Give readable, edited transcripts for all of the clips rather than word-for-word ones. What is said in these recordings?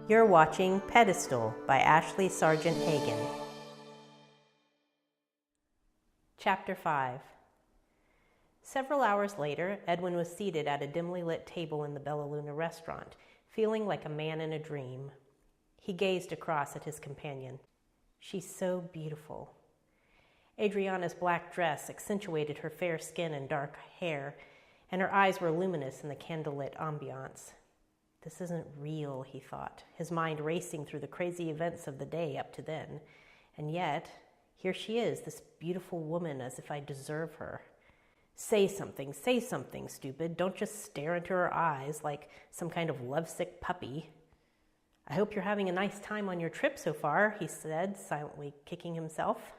You're watching Pedestal by Ashley Sargeant Hagan. Chapter 5. Several hours later, Edwin was seated at a dimly lit table in the Bella Luna restaurant, feeling like a man in a dream. He gazed across at his companion. She's so beautiful. Adriana's black dress accentuated her fair skin and dark hair, and her eyes were luminous in the candlelit ambiance. This isn't real, he thought, his mind racing through the crazy events of the day up to then. And yet, here she is, this beautiful woman, as if I deserve her. Say something, stupid. Don't just stare into her eyes like some kind of lovesick puppy. I hope you're having a nice time on your trip so far, he said, silently kicking himself.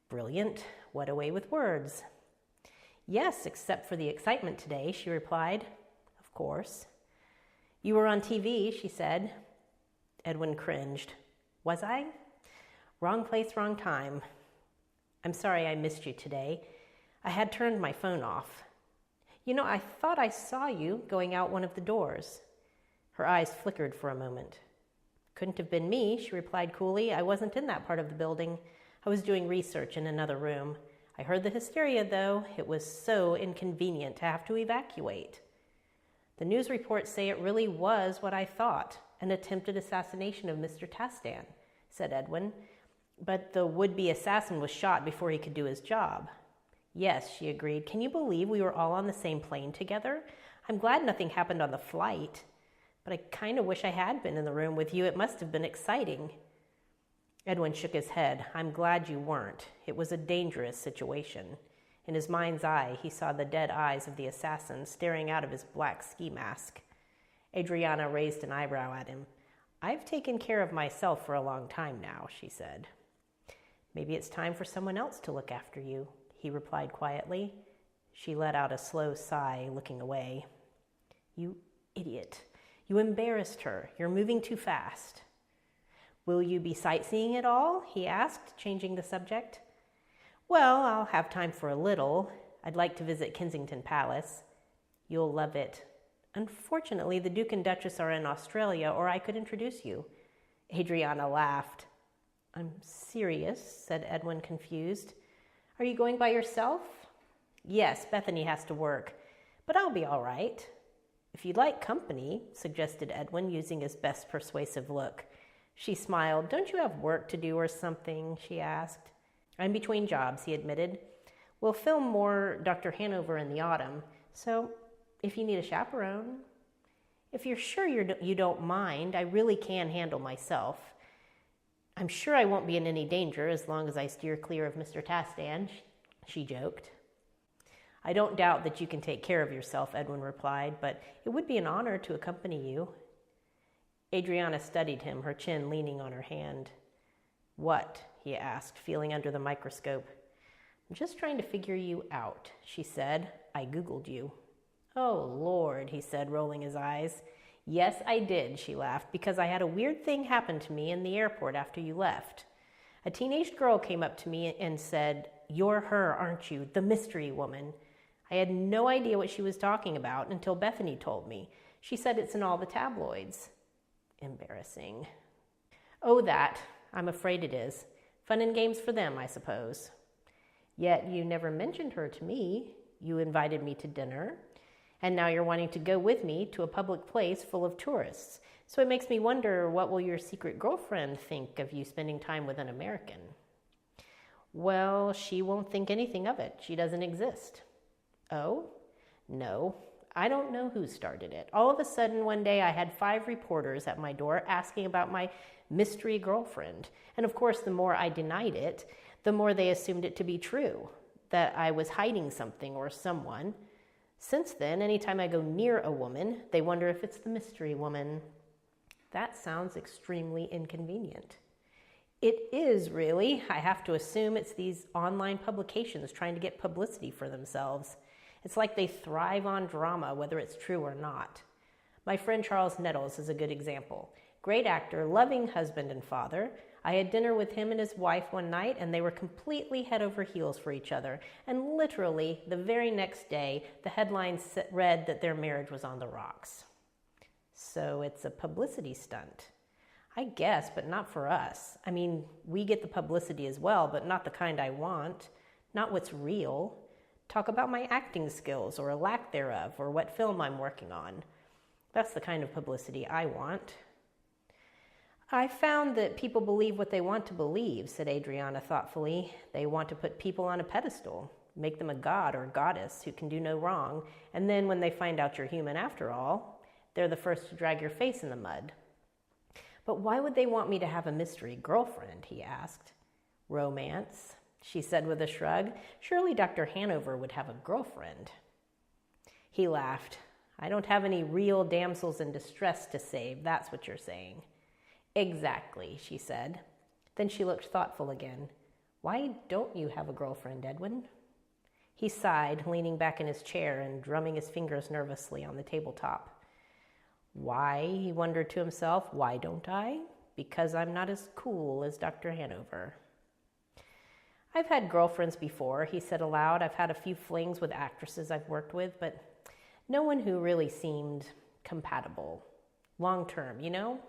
Brilliant. What a way with words. Yes, except for the excitement today, she replied. Of course. You were on TV, she said. Edwin cringed. Was I? Wrong place, wrong time. I'm sorry I missed you today. I had turned my phone off. You know, I thought I saw you going out one of the doors. Her eyes flickered for a moment. Couldn't have been me, she replied coolly. I wasn't in that part of the building. I was doing research in another room. I heard the hysteria, though. It was so inconvenient to have to evacuate. The news reports say it really was what I thought, an attempted assassination of Mr. Tastan, said Edwin. But the would-be assassin was shot before he could do his job. Yes, she agreed. Can you believe we were all on the same plane together? I'm glad nothing happened on the flight. But I kind of wish I had been in the room with you. It must have been exciting. Edwin shook his head. I'm glad you weren't. It was a dangerous situation. In his mind's eye, he saw the dead eyes of the assassin staring out of his black ski mask. Adriana raised an eyebrow at him. I've taken care of myself for a long time now, she said. Maybe it's time for someone else to look after you, he replied quietly. She let out a slow sigh, looking away. You idiot. You embarrassed her. You're moving too fast. Will you be sightseeing at all? He asked, changing the subject. Well, I'll have time for a little. I'd like to visit Kensington Palace. You'll love it. Unfortunately, the Duke and Duchess are in Australia, or I could introduce you. Adriana laughed. I'm serious, said Edwin, confused. Are you going by yourself? Yes, Bethany has to work, but I'll be all right. If you'd like company, suggested Edwin, using his best persuasive look. She smiled. Don't you have work to do or something? She asked. I'm between jobs, he admitted. We'll film more Dr. Hanover in the autumn, so if you need a chaperone. If you're sure you don't mind, I really can handle myself. I'm sure I won't be in any danger as long as I steer clear of Mr. Tastan, she joked. I don't doubt that you can take care of yourself, Edwin replied, but it would be an honor to accompany you. Adriana studied him, her chin leaning on her hand. What? He asked, feeling under the microscope. I'm just trying to figure you out, she said. I Googled you. Oh, Lord, he said, rolling his eyes. Yes, I did, she laughed, because I had a weird thing happen to me in the airport after you left. A teenage girl came up to me and said, You're her, aren't you, the mystery woman? I had no idea what she was talking about until Bethany told me. She said it's in all the tabloids. Embarrassing. Oh, that. I'm afraid it is. Fun and games for them, I suppose. Yet you never mentioned her to me. You invited me to dinner, and now you're wanting to go with me to a public place full of tourists. So it makes me wonder, what will your secret girlfriend think of you spending time with an American? Well, she won't think anything of it. She doesn't exist. Oh? No. I don't know who started it. All of a sudden, one day, I had 5 reporters at my door asking about my mystery girlfriend. And of course, the more I denied it, the more they assumed it to be true, that I was hiding something or someone. Since then, anytime I go near a woman, they wonder if it's the mystery woman. That sounds extremely inconvenient. It is, really. I have to assume it's these online publications trying to get publicity for themselves. It's like they thrive on drama, whether it's true or not. My friend Charles Nettles is a good example. Great actor, loving husband and father. I had dinner with him and his wife one night, and they were completely head over heels for each other. And literally, the very next day, the headlines read that their marriage was on the rocks. So it's a publicity stunt. I guess, but not for us. I mean, we get the publicity as well, but not the kind I want. Not what's real. Talk about my acting skills, or a lack thereof, or what film I'm working on. That's the kind of publicity I want. I found that people believe what they want to believe, said Adriana thoughtfully. They want to put people on a pedestal, make them a god or goddess who can do no wrong, and then when they find out you're human after all, they're the first to drag your face in the mud. But why would they want me to have a mystery girlfriend, he asked. Romance, she said with a shrug. Surely Dr. Hanover would have a girlfriend. He laughed. I don't have any real damsels in distress to save, that's what you're saying. Exactly, she said. Then she looked thoughtful again. Why don't you have a girlfriend, Edwin? He sighed, leaning back in his chair and drumming his fingers nervously on the tabletop. Why, he wondered to himself, why don't I? Because I'm not as cool as Dr. Hanover. I've had girlfriends before, he said aloud. I've had a few flings with actresses I've worked with, but no one who really seemed compatible. Long term, you know?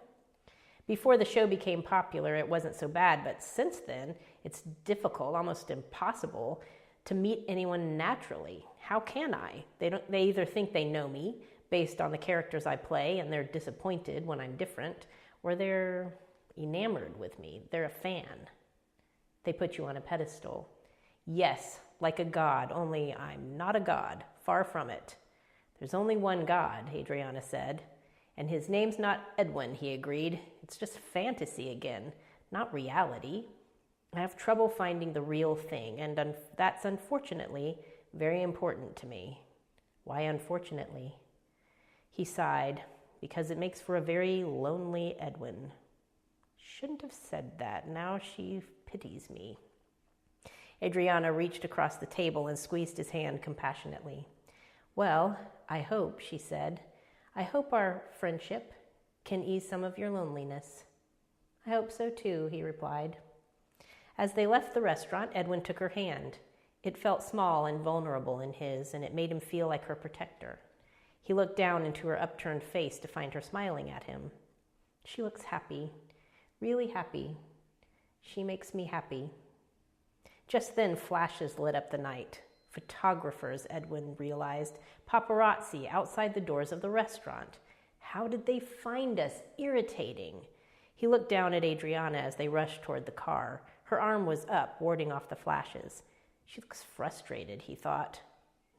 Before the show became popular, it wasn't so bad, but since then, it's difficult, almost impossible, to meet anyone naturally. How can I? They either think they know me, based on the characters I play, and they're disappointed when I'm different, or they're enamored with me. They're a fan. They put you on a pedestal. Yes, like a god, only I'm not a god. Far from it. There's only one God, Adriana said. And his name's not Edwin, he agreed. It's just fantasy again, not reality. I have trouble finding the real thing, and that's unfortunately very important to me. Why unfortunately? He sighed, because it makes for a very lonely Edwin. Shouldn't have said that. Now she pities me. Adriana reached across the table and squeezed his hand compassionately. Well, I hope, she said. I hope our friendship can ease some of your loneliness. I hope so too, he replied. As they left the restaurant, Edwin took her hand. It felt small and vulnerable in his, and it made him feel like her protector. He looked down into her upturned face to find her smiling at him. She looks happy, really happy. She makes me happy. Just then, flashes lit up the night. Photographers, Edwin realized. Paparazzi outside the doors of the restaurant. How did they find us? Irritating. He looked down at Adriana as they rushed toward the car. Her arm was up, warding off the flashes. She looks frustrated, he thought.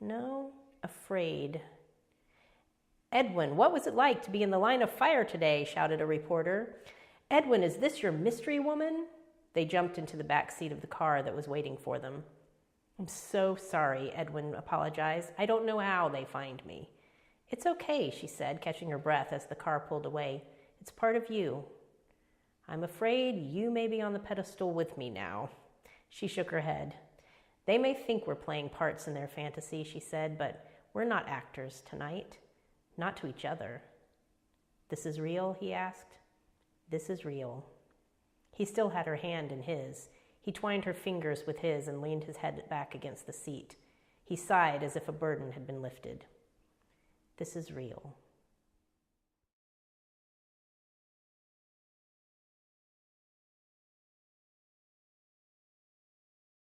No, afraid. Edwin, what was it like to be in the line of fire today? Shouted a reporter. Edwin, is this your mystery woman? They jumped into the back seat of the car that was waiting for them. I'm so sorry, Edwin apologized. I don't know how they find me. It's okay, she said, catching her breath as the car pulled away. It's part of you. I'm afraid you may be on the pedestal with me now. She shook her head. They may think we're playing parts in their fantasy, she said, but we're not actors tonight. Not to each other. This is real, he asked. This is real. He still had her hand in his. He twined her fingers with his and leaned his head back against the seat. He sighed as if a burden had been lifted. This is real.